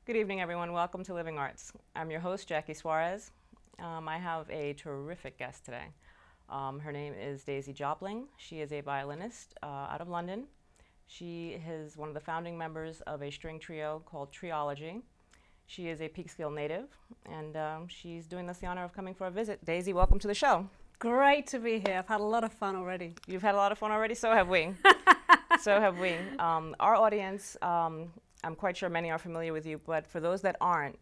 Good evening, everyone. Welcome to Living Arts. I'm your host, Jackie Suarez. I have a terrific guest today. Her name is Daisy Jopling. She is a violinist out of London. She is one of the founding members of a string trio called Triology. She is a Peekskill native, and she's doing us the honor of coming for a visit. Daisy, welcome to the show. Great to be here. I've had a lot of fun already. You've had a lot of fun already? So have we. So have we. Our audience, I'm quite sure many are familiar with you, but for those that aren't,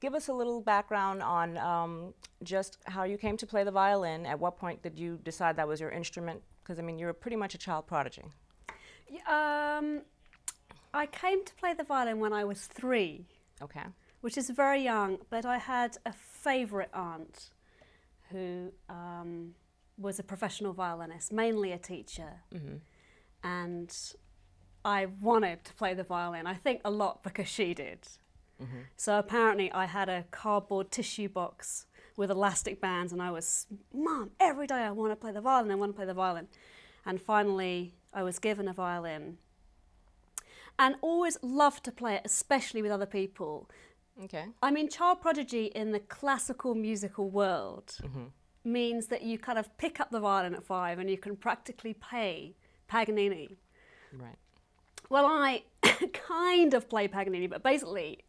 give us a little background on just how you came to play the violin. At what point did you decide that was your instrument? Because, I mean, you're pretty much a child prodigy. I came to play the violin when I was 3. Okay. Which is very young, but I had a favourite aunt who was a professional violinist, mainly a teacher. Mm-hmm. And I wanted to play the violin, I think a lot because she did. Mm-hmm. So apparently I had a cardboard tissue box with elastic bands and I was, Mom, every day I want to play the violin, I want to play the violin. And finally I was given a violin and always loved to play it, especially with other people. Okay. I mean, child prodigy in the classical musical world Mm-hmm. means that you kind of pick up the violin at 5 and you can practically play Paganini. Right. Well, I kind of play Paganini, but basically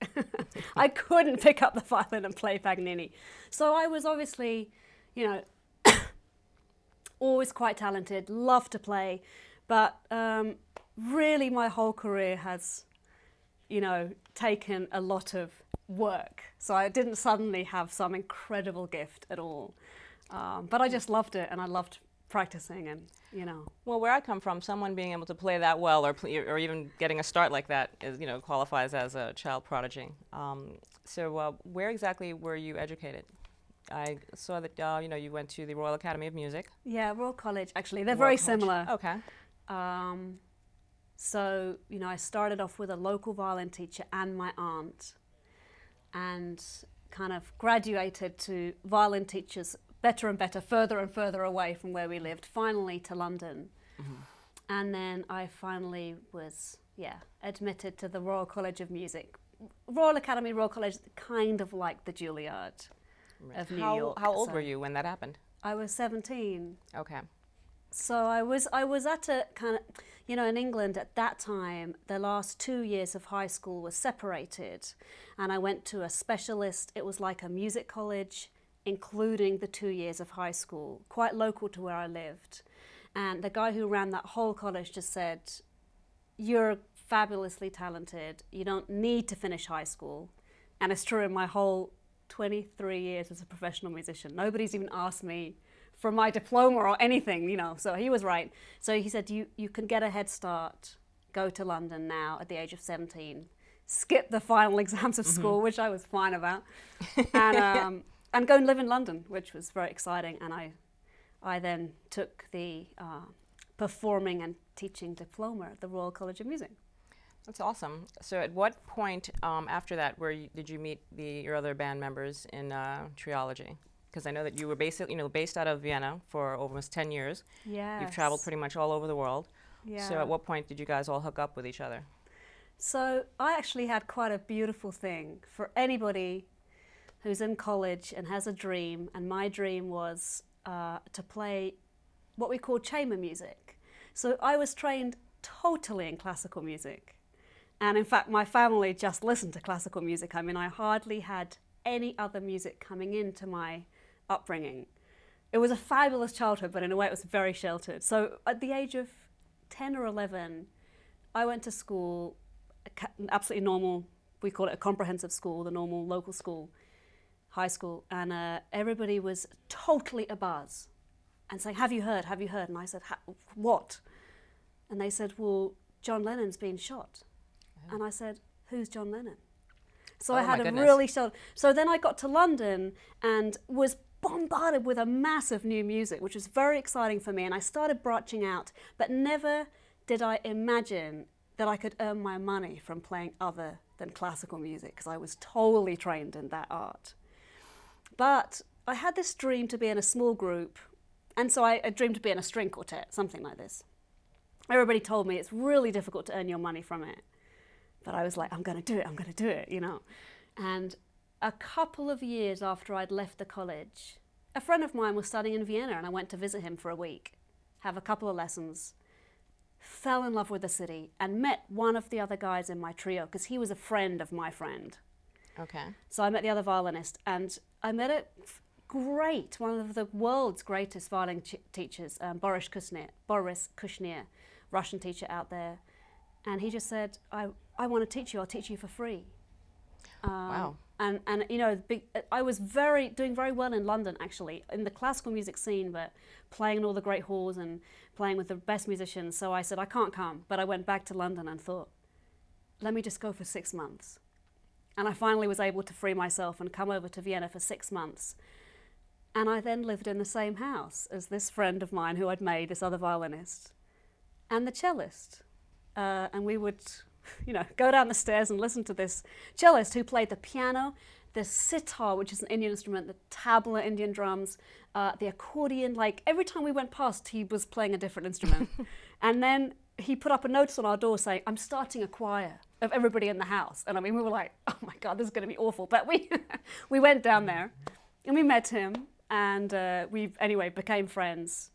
I couldn't pick up the violin and play Paganini. So I was obviously, you know, always quite talented, loved to play, but really my whole career has, you know, taken a lot of work. So I didn't suddenly have some incredible gift at all. But I just loved it and I loved practicing and, you know. Well, where I come from, someone being able to play that well or even getting a start like that is, you know, qualifies as a child prodigy. So where exactly were you educated? I saw that, you know, you went to the Royal Academy of Music. Yeah, Royal College, actually. They're Royal very College. similar. Okay. So, you know, I started off with a local violin teacher and my aunt and kind of graduated to violin teachers better and better, further and further away from where we lived, finally to London. Mm-hmm. And then I finally was, admitted to the Royal College of Music. Royal Academy, Royal College, kind of like the Juilliard of New York. How old were you when that happened? I was 17. Okay. So I was at a kind of, you know, in England at that time, the last 2 years of high school was separated. And I went to a specialist, it was like a music college, including the 2 years of high school, quite local to where I lived. And the guy who ran that whole college just said, you're fabulously talented, you don't need to finish high school. And it's true, in my whole 23 years as a professional musician, nobody's even asked me for my diploma or anything, you know, so he was right. So he said, you can get a head start, go to London now at the age of 17, skip the final exams of school, which I was fine about, and go and live in London, which was very exciting. And I then took the performing and teaching diploma at the Royal College of Music. That's awesome. So at what point after that did you meet your other band members in Triology? Because I know that you were based out of Vienna for almost 10 years. Yes. You've traveled pretty much all over the world. Yeah. So at what point did you guys all hook up with each other? So I actually had quite a beautiful thing for anybody who's in college and has a dream, and my dream was to play what we call chamber music. So I was trained totally in classical music. And in fact, my family just listened to classical music. I mean, I hardly had any other music coming into my upbringing. It was a fabulous childhood, but in a way it was very sheltered. So at the age of 10 or 11, I went to school, absolutely normal, we call it a comprehensive school, the normal local school, high school, and everybody was totally abuzz and saying, have you heard? And I said, what? And they said, well, John Lennon's been shot. And I said, who's John Lennon? So I had a really short. So then I got to London and was bombarded with a massive new music, which was very exciting for me. And I started branching out, but never did I imagine that I could earn my money from playing other than classical music, because I was totally trained in that art. But I had this dream to be in a small group, and so I dreamed to be in a string quartet, something like this. Everybody told me it's really difficult to earn your money from it, But I was like, I'm going to do it, I'm going to do it, you know. And a couple of years after I'd left the college, a friend of mine was studying in Vienna, and I went to visit him for a week, have a couple of lessons, fell in love with the city, and met one of the other guys in my trio, because he was a friend of my friend. Okay. So I met the other violinist, and I met a great, one of the world's greatest violin teachers, Boris Kushner, Russian teacher out there. And he just said, I want to teach you, I'll teach you for free. Wow. And you know, I was doing very well in London, actually, in the classical music scene, but playing in all the great halls and playing with the best musicians. So I said, I can't come. But I went back to London and thought, let me just go for 6 months. And I finally was able to free myself and come over to Vienna for 6 months. And I then lived in the same house as this friend of mine who I'd made, this other violinist, and the cellist. And we would, you know, go down the stairs and listen to this cellist who played the piano, the sitar, which is an Indian instrument, the tabla, Indian drums, the accordion. Like every time we went past, he was playing a different instrument. And then he put up a notice on our door saying, I'm starting a choir of everybody in the house. And I mean, we were like, oh my God, this is going to be awful. But we went down there and we met him, and we anyway became friends.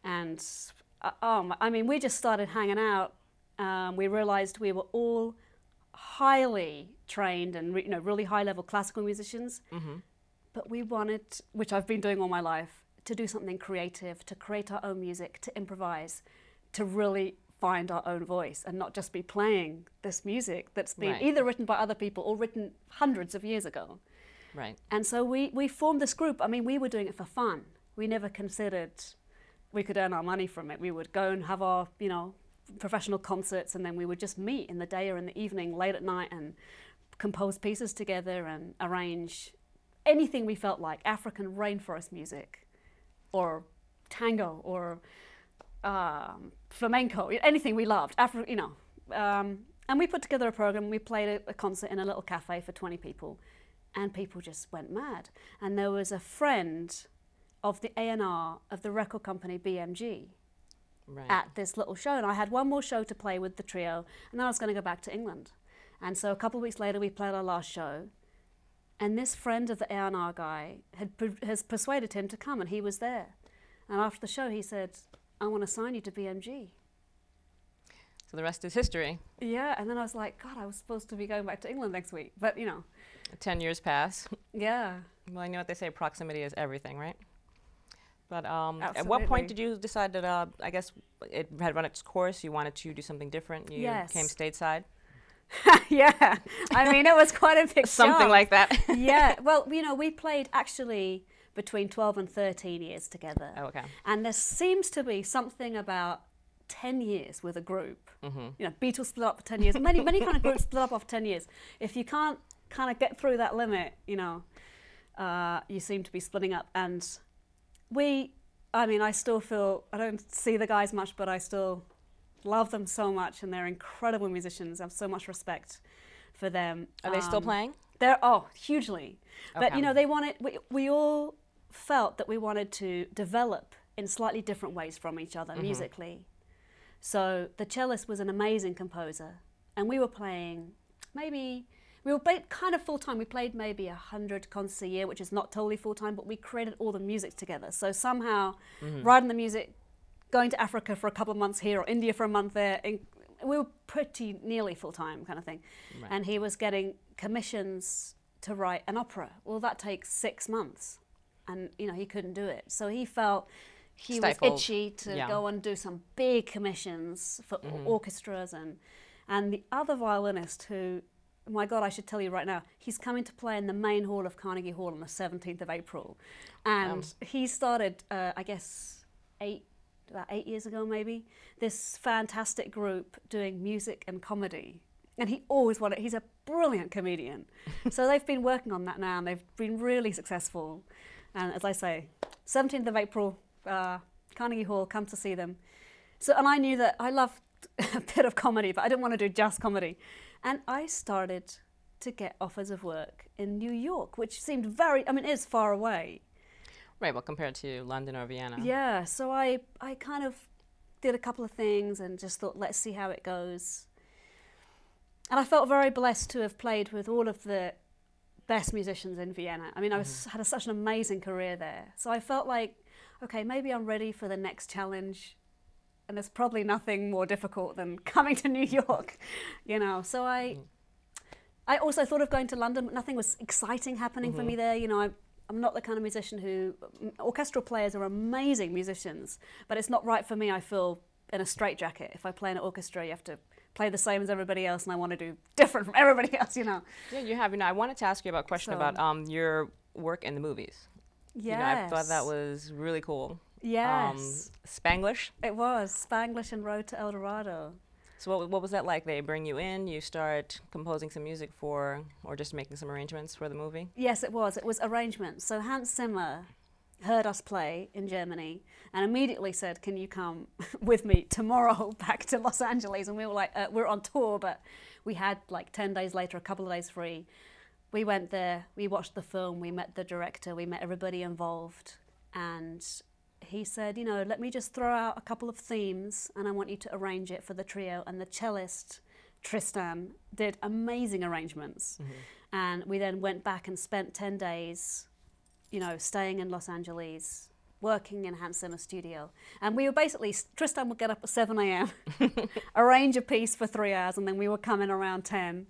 And I mean, we just started hanging out. We realized we were all highly trained and you know, really high-level classical musicians, but we wanted, which I've been doing all my life, to do something creative, to create our own music, to improvise, to really find our own voice and not just be playing this music that's been either written by other people or written hundreds of years ago. Right. And so we formed this group. I mean, we were doing it for fun. We never considered we could earn our money from it. We would go and have our, you know, professional concerts, and then we would just meet in the day or in the evening, late at night, and compose pieces together and arrange anything we felt like, African rainforest music or tango or flamenco, anything we loved, you know. And we put together a program. We played a concert in a little cafe for 20 people, and people just went mad. And there was a friend of the A&R of the record company BMG at this little show, and I had one more show to play with the trio, and then I was going to go back to England. And so a couple of weeks later we played our last show, and this friend of the A&R guy has persuaded him to come, and he was there. And after the show he said, I want to sign you to BMG. So the rest is history. Yeah, and then I was like, God, I was supposed to be going back to England next week, but you know. 10 years pass. Yeah. Well, I know what they say, proximity is everything, right? But at what point did you decide that, I guess it had run its course, you wanted to do something different, you came stateside? Yeah, I mean, it was quite a big Something jump. like that. Yeah, well, you know, we played actually between 12 and 13 years together. Oh, okay. And there seems to be something about 10 years with a group. You know, Beatles split up for 10 years. Many kind of groups split up after 10 years. If you can't kind of get through that limit, you know, you seem to be splitting up. And I mean, I still feel, I don't see the guys much, but I still love them so much, and they're incredible musicians. I have so much respect for them. Are they still playing? They're, hugely. Okay. But, you know, we all felt that we wanted to develop in slightly different ways from each other musically. So the cellist was an amazing composer, and we were playing we were kind of full-time. We played maybe 100 concerts a year, which is not totally full-time, but we created all the music together. So somehow, writing the music, going to Africa for a couple of months here or India for a month there, we were pretty nearly full-time kind of thing. Right. And he was getting commissions to write an opera. Well, that takes 6 months, and you know, he couldn't do it. So he felt he Stifled. was itchy to go and do some big commissions for orchestras, and the other violinist who, my God, I should tell you right now, he's coming to play in the main hall of Carnegie Hall on the 17th of April. And he started, I guess, about 8 years ago maybe, this fantastic group doing music and comedy. And he always wanted, he's a brilliant comedian. So they've been working on that now, and they've been really successful. And as I say, 17th of April, Carnegie Hall, come to see them. So, and I knew that I loved a bit of comedy, but I didn't want to do just comedy. And I started to get offers of work in New York, which seemed very, I mean, it is far away. Right, well, compared to London or Vienna. Yeah, so I kind of did a couple of things and just thought, let's see how it goes. And I felt very blessed to have played with all of the best musicians in Vienna. I mean, had such an amazing career there. So I felt like, okay, maybe I'm ready for the next challenge. And there's probably nothing more difficult than coming to New York, you know. So I also thought of going to London, but nothing was exciting happening for me there. You know, I'm not the kind of musician who, orchestral players are amazing musicians, but it's not right for me, I feel, in a straitjacket. If I play in an orchestra, you have to play the same as everybody else, and I want to do different from everybody else, you know. Yeah, you have. You know, I wanted to ask you about a question about your work in the movies. Yes. You know, I thought that was really cool. Yes. Spanglish? It was. Spanglish and Road to El Dorado. So what was that like? They bring you in, you start composing some music for, or just making some arrangements for the movie? Yes, it was. It was arrangements. So Hans Zimmer heard us play in Germany and immediately said, can you come with me tomorrow back to Los Angeles? And we were like, we're on tour, but we had like 10 days later, a couple of days free. We went there, we watched the film, we met the director, we met everybody involved, and he said, you know, let me just throw out a couple of themes and I want you to arrange it for the trio. And the cellist, Tristan, did amazing arrangements. And we then went back and spent 10 days, you know, staying in Los Angeles, working in Hans Zimmer's studio. And we were basically, Tristan would get up at 7 a.m., arrange a piece for 3 hours, and then we would come in around 10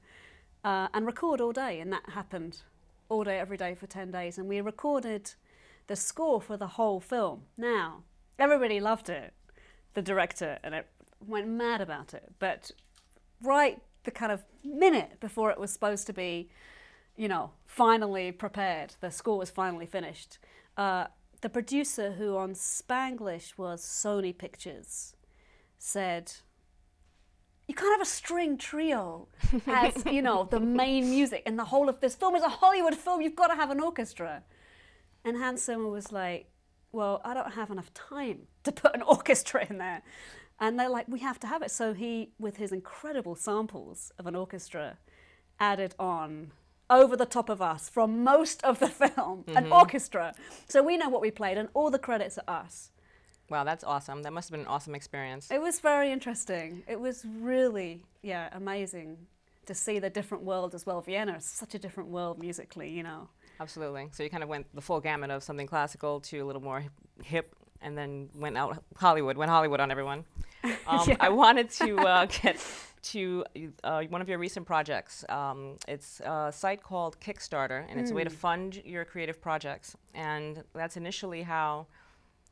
and record all day. And that happened all day, every day for 10 days. And we recorded the score for the whole film. Now, everybody loved it, the director, and it went mad about it. But right the kind of minute before it was supposed to be, you know, finally prepared, the score was finally finished, the producer, who on Spanglish was Sony Pictures, said, you can't have a string trio as, you know, the main music, and the whole of this film is a Hollywood film, you've got to have an orchestra. And Hans Zimmer was like, well, I don't have enough time to put an orchestra in there. And they're like, we have to have it. So he, with his incredible samples of an orchestra, added on, over the top of us, from most of the film, an orchestra. So we know what we played, and all the credits are us. Wow, that's awesome. That must have been an awesome experience. It was very interesting. It was really, yeah, amazing to see the different world as well. Vienna is such a different world musically, you know. Absolutely. So you kind of went the full gamut of something classical to a little more hip, and then went Hollywood on everyone. Yeah. I wanted to get to one of your recent projects. It's a site called Kickstarter, and it's a way to fund your creative projects. And that's initially how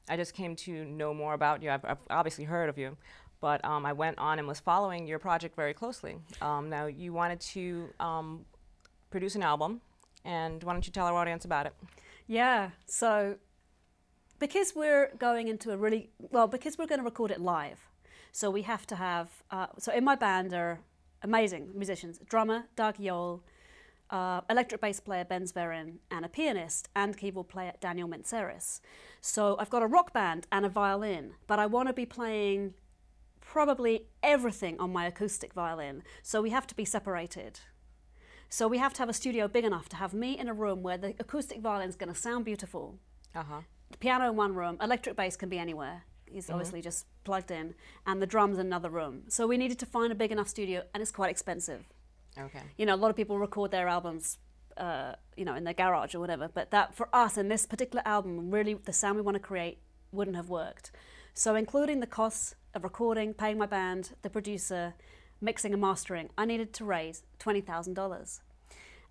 I just came to know more about you. I've obviously heard of you, but I went on and was following your project very closely. Now, you wanted to produce an album, and why don't you tell our audience about it? Yeah, so because we're going into a really, well, because we're going to record it live, so we have to have, so in my band are amazing musicians, drummer Doug Yole, electric bass player Ben Zverin, and a pianist and keyboard player Daniel Mintzeris. So I've got a rock band and a violin, but I want to be playing probably everything on my acoustic violin, so we have to be separated. So we have to have a studio big enough to have me in a room where the acoustic violin is going to sound beautiful. The piano in one room, electric bass can be anywhere. He's obviously just plugged in, and the drums in another room. So we needed to find a big enough studio, and it's quite expensive. Okay. You know, a lot of people record their albums, you know, in their garage or whatever, but that for us in this particular album, really the sound we want to create wouldn't have worked. So including the costs of recording, paying my band, the producer, mixing and mastering, I needed to raise $20,000.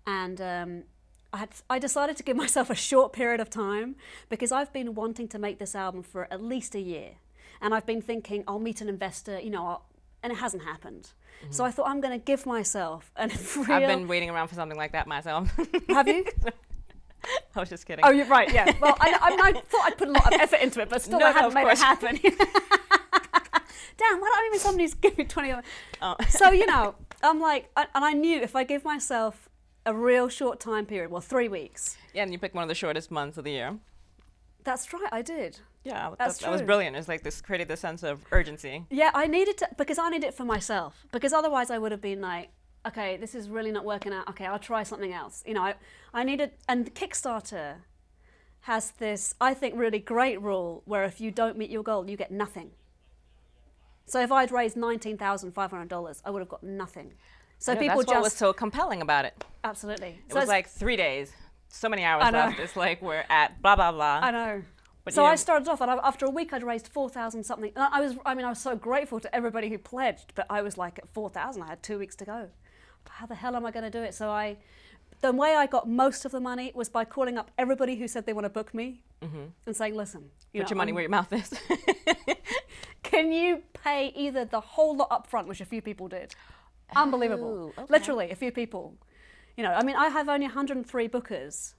And I decided to give myself a short period of time because I've been wanting to make this album for at least a year. And I've been thinking, I'll meet an investor, you know, and it hasn't happened. So I thought, I'm going to give myself a real... I've been waiting around for something like that myself. Have you? I was just kidding. Oh, you're right, yeah. Well, I thought I'd put a lot of effort into it, but still I hadn't made it happen. Damn, why don't even somebody's give me 20 of it? So, you know, I'm like, and I knew if I give myself a real short time period, well, 3 weeks. Yeah, and you picked one of the shortest months of the year. That's right, I did. Yeah, that was brilliant. It's like this created this sense of urgency. Yeah, I needed to, because I needed it for myself. Because otherwise I would have been like, okay, this is really not working out. Okay, I'll try something else. You know, I needed, and Kickstarter has this, I think, really great rule where if you don't meet your goal, you get nothing. So if I'd raised $19,500, I would have got nothing. So Yeah, people that's what just was so compelling about it. absolutely. It So was like 3 days, so many hours left. It's like we're at blah blah blah. I know. But So you know, I started off, and after a week, I'd raised 4,000 something. And I was so grateful to everybody who pledged, but I was like at 4,000. I had 2 weeks to go. How the hell am I going to do it? So the way I got most of the money was by calling up everybody who said they want to book me and saying, listen, put your money where your mouth is. can you pay either the whole lot up front, which a few people did. Unbelievable. Oh, okay. Literally, a few people. You know, I mean, I have only 103 backers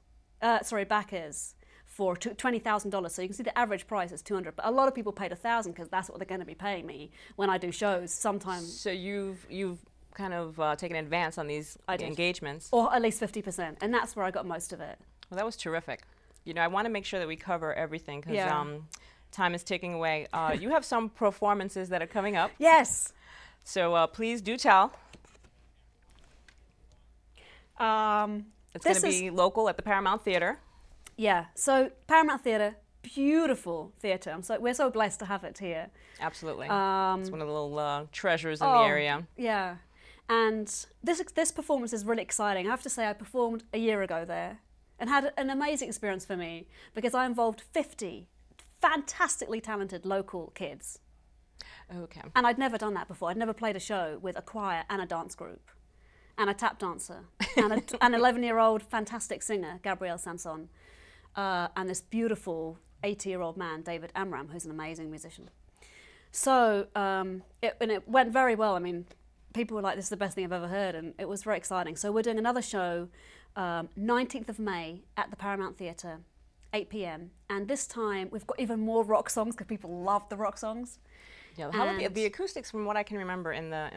for $20,000. So you can see the average price is 200. But a lot of people paid 1,000 because that's what they're going to be paying me when I do shows sometimes. So you've kind of taken advance on these engagements. Or at least 50%. And that's where I got most of it. Well, that was terrific. You know, I want to make sure that we cover everything because time is ticking away. You have some performances that are coming up. Yes. So please do tell. It's going to be local at the Paramount Theater. Yeah. So Paramount Theater, beautiful theater. We're so blessed to have it here. Absolutely. It's one of the little treasures in the area. Yeah. And this performance is really exciting. I have to say I performed a year ago there and had an amazing experience for me because I involved 50 fantastically talented local kids. Okay. And I'd never done that before. I'd never played a show with a choir and a dance group and a tap dancer and an 11-year-old fantastic singer, Gabrielle Sanson, and this beautiful 80-year-old man, David Amram, who's an amazing musician. So it went very well. I mean, people were like, this is the best thing I've ever heard, and it was very exciting. So we're doing another show 19th of May at the Paramount Theatre, 8 p.m. And this time we've got even more rock songs because people love the rock songs. Yeah, the acoustics, from what I can remember in the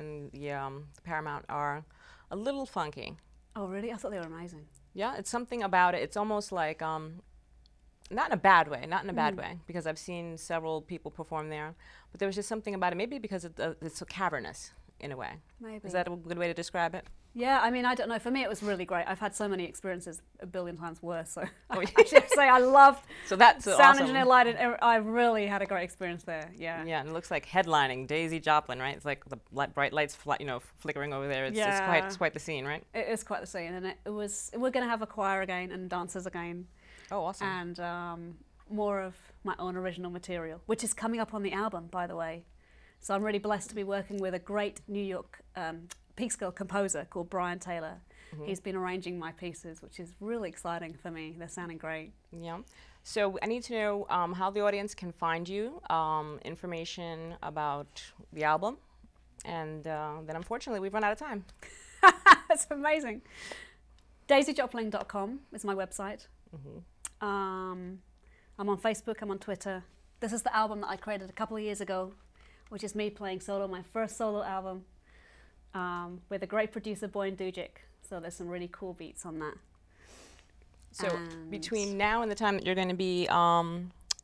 Paramount, are a little funky. Oh, really? I thought they were amazing. Yeah, it's something about it. It's almost like not in a bad way, because I've seen several people perform there, but there was just something about it. Maybe because it's so cavernous in a way. Maybe. Is that a good way to describe it? Yeah, I mean, I don't know. For me, it was really great. I've had so many experiences a billion times worse. So Oh, I should say I loved so that's sound awesome. engineer lighting. I really had a great experience there. Yeah. Yeah, and it looks like headlining Daisy Jopling, right? It's like the bright lights, flickering over there. It's quite the scene, right? It is quite the scene, and we're going to have a choir again and dancers again. Oh, awesome. And more of my own original material, which is coming up on the album, by the way. So I'm really blessed to be working with a great New York Peekskill composer called Brian Taylor. He's been arranging my pieces, which is really exciting for me. They're sounding great. Yeah. So I need to know how the audience can find you, information about the album, and then unfortunately we've run out of time. That's amazing. DaisyJopling.com is my website. I'm on Facebook, I'm on Twitter. This is the album that I created a couple of years ago, which is me playing solo, my first solo album, with a great producer, Boyan Dujic. So there's some really cool beats on that. So between now and the time that you're going to be,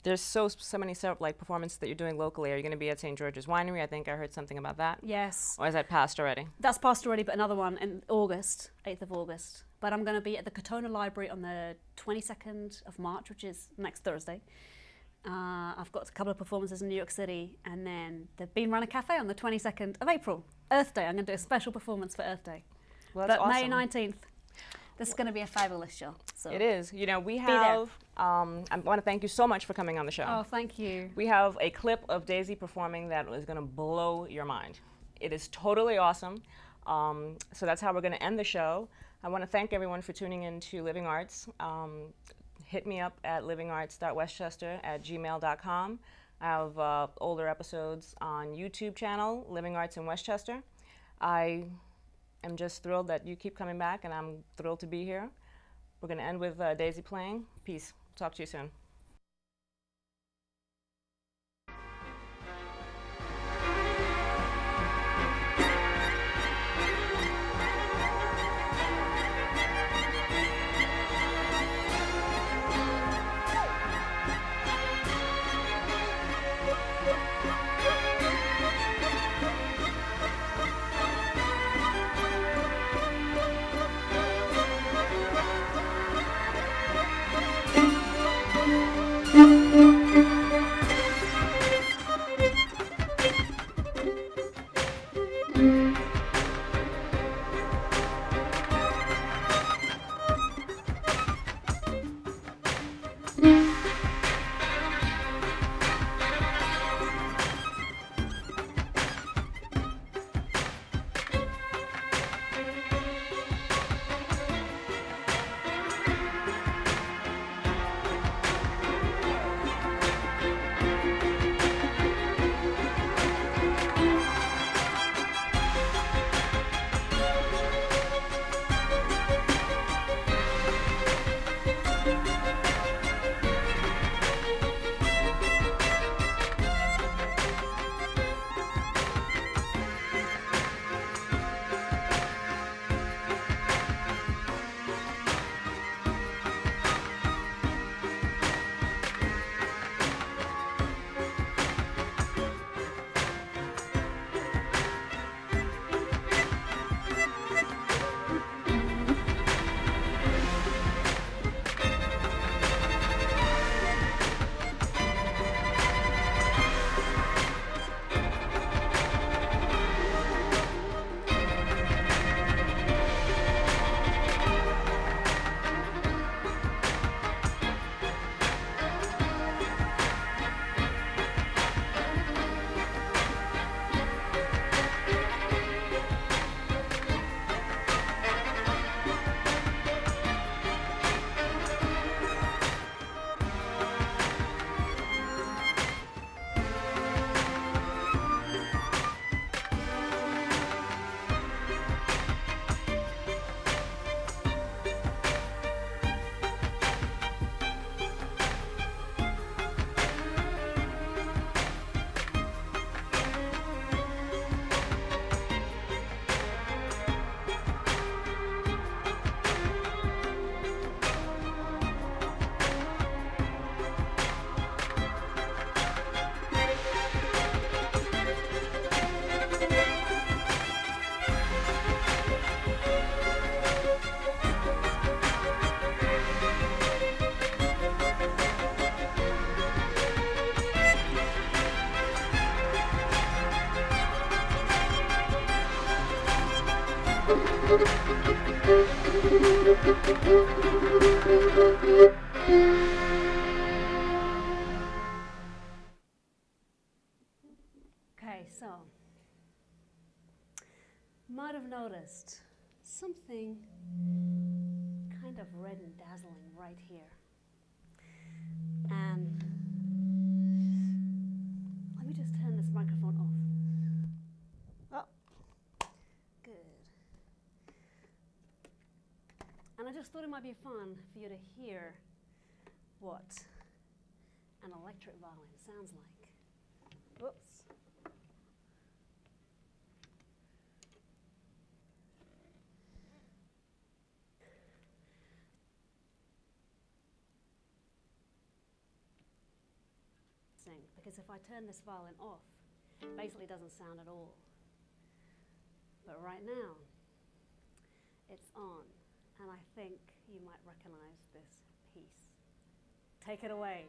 there's so many performances that you're doing locally. Are you going to be at St. George's Winery? I think I heard something about that. Yes. Or is that passed already? That's passed already, but another one in August, 8th of August. But I'm going to be at the Katona Library on the 22nd of March, which is next Thursday. I've got a couple of performances in New York City, and then the Bean Runner Cafe on the 22nd of April, Earth Day. I'm going to do a special performance for Earth Day. Well, that's awesome. May 19th. This is going to be a fabulous show. So it is. You know, we have, I want to thank you so much for coming on the show. Oh, thank you. We have a clip of Daisy performing that is going to blow your mind. It is totally awesome. So that's how we're going to end the show. I want to thank everyone for tuning in to Living Arts. Hit me up at livingarts.westchester@gmail.com. I have older episodes on YouTube channel, Living Arts in Westchester. I am just thrilled that you keep coming back, and I'm thrilled to be here. We're going to end with Daisy playing. Peace. Talk to you soon. Okay, so might have noticed something kind of red and dazzling right here. And let me just turn this microphone off. Oh, good. And I just thought it might be fun for you to hear what an electric violin sounds like. Whoops. Because if I turn this violin off, it basically doesn't sound at all. But right now, it's on, and I think you might recognize this piece. Take it away.